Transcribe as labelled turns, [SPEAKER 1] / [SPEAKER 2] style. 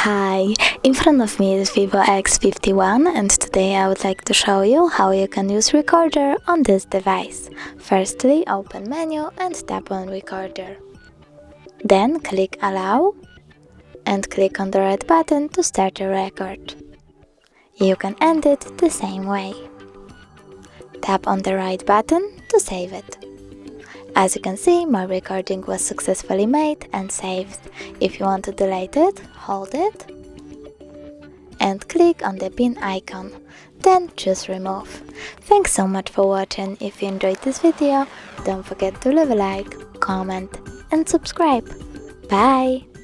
[SPEAKER 1] Hi, in front of me is VIVO X51 and today I would like to show you how you can use Recorder on this device. Firstly, open Menu and tap on Recorder. Then click Allow and click on the red button to start a record. You can end it the same way. Tap on the right button to save it. As you can see, my recording was successfully made and saved. If you want to delete it, hold it and click on the pin icon. Then choose remove. Thanks so much for watching. If you enjoyed this video, don't forget to leave a like, comment and subscribe. Bye!